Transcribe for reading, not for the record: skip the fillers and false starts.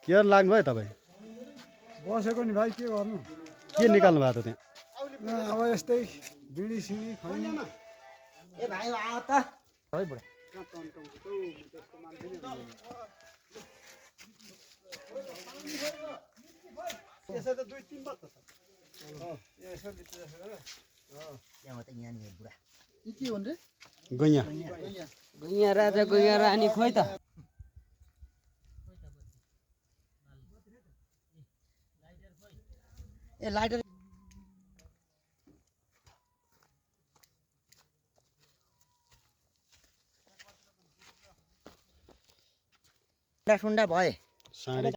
के लाग्नु भयो तपाईँ? बसेको नि भाइ के गर्नु के निकाल्नु भएको त त्यहाँ? अब यस्तै बिडी सिडी खैनी ए भाइ आऊ त है बुढा यसो त 2-3 वर्ष छ यसो यहाँ त यहाँ नि बुढा के हुन् रे गैँया गैँया राजा गैँया रानी खोइ त ए लाइटर सुन्डा भए साँढे